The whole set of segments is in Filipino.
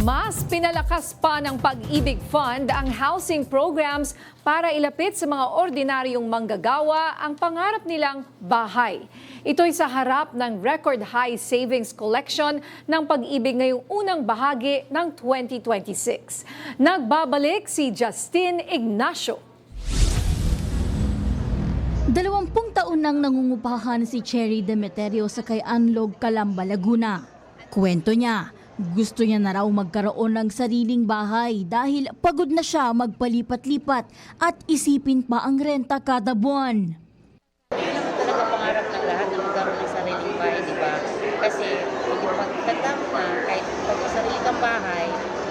Mas pinalakas pa ng Pag-ibig Fund ang housing programs para ilapit sa mga ordinaryong manggagawa ang pangarap nilang bahay. Ito'y sa harap ng record high savings collection ng Pag-ibig ngayong unang bahagi ng 2026. Nagbabalik si Justin Ignacio. 20 taon nang nangungupahan si Cherry Demeterio sa kay Anlog, Calamba, Laguna. Kwento niya, gusto niya na raw magkaroon ng sariling bahay dahil pagod na siya magpalipat-lipat at isipin pa ang renta kada buwan. Yun naman talaga pangarap ng lahat na magkaroon ng sariling bahay, di ba? Kasi pagkatanda mo na, kahit pag sarili kang bahay,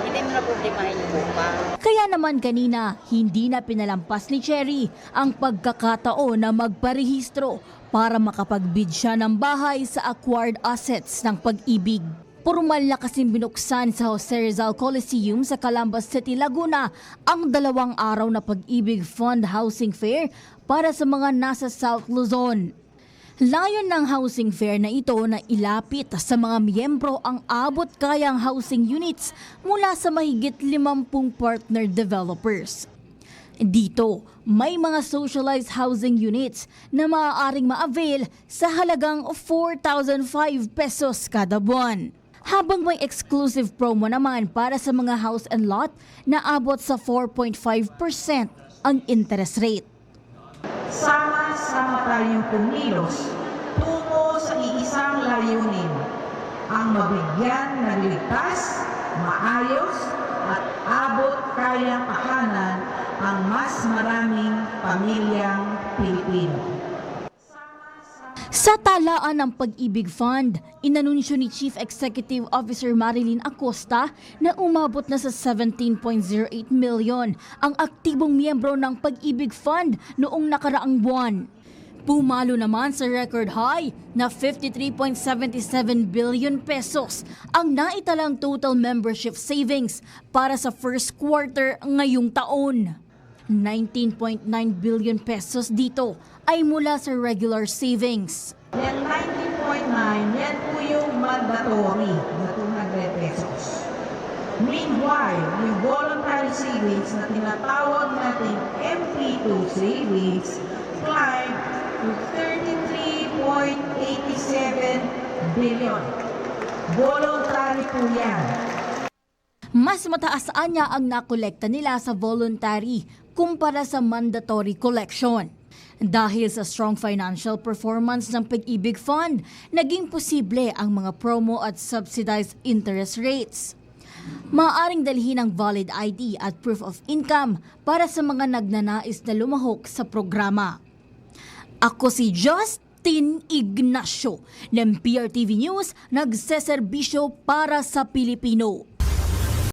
hindi mo na problemahin yung lupa. Kaya naman kanina, hindi na pinalampas ni Cherry ang pagkakataon na magparehistro para makapagbid siya ng bahay sa acquired assets ng Pag-ibig. Formal na kasing binuksan sa Jose Rizal Coliseum sa Calamba City, Laguna ang 2 araw na Pag-ibig Fund Housing Fair para sa mga nasa South Luzon. Layon ng housing fair na ito na ilapit sa mga miyembro ang abot kayang housing units mula sa mahigit 50 partner developers. Dito, may mga socialized housing units na maaaring ma-avail sa halagang 4,005 pesos kada buwan. Habang may exclusive promo naman para sa mga house and lot na abot sa 4.5% ang interest rate. Sama-sama tayong kumilos tungo sa iisang layunin, ang mabigyan ng ligtas, maayos at abot kayang tahanan ang mas maraming pamilyang Pilipino. Sa talaan ng Pag-ibig Fund, inanunsyo ni Chief Executive Officer Marilyn Acosta na umabot na sa 17.08 million ang aktibong miyembro ng Pag-ibig Fund noong nakaraang buwan. Pumalo naman sa record high na 53.77 billion pesos ang naitalang total membership savings para sa first quarter ngayong taon. 19.9 billion pesos dito ay mula sa regular savings. Yan 19.9, yan po yung mandatory na 200 pesos. Meanwhile, yung voluntary savings na tinatawag natin MP2 savings climbed to 33.87 billion. Voluntary po yan. Mas mataas niya ang nakolekta nila sa voluntary kumpara sa mandatory collection. Dahil sa strong financial performance ng Pag-ibig Fund, naging posible ang mga promo at subsidized interest rates. Maaaring dalhin ang valid ID at proof of income para sa mga nagnanais na lumahok sa programa. Ako si Justin Ignacio ng PRTV News, nagseserbisyo para sa Pilipino.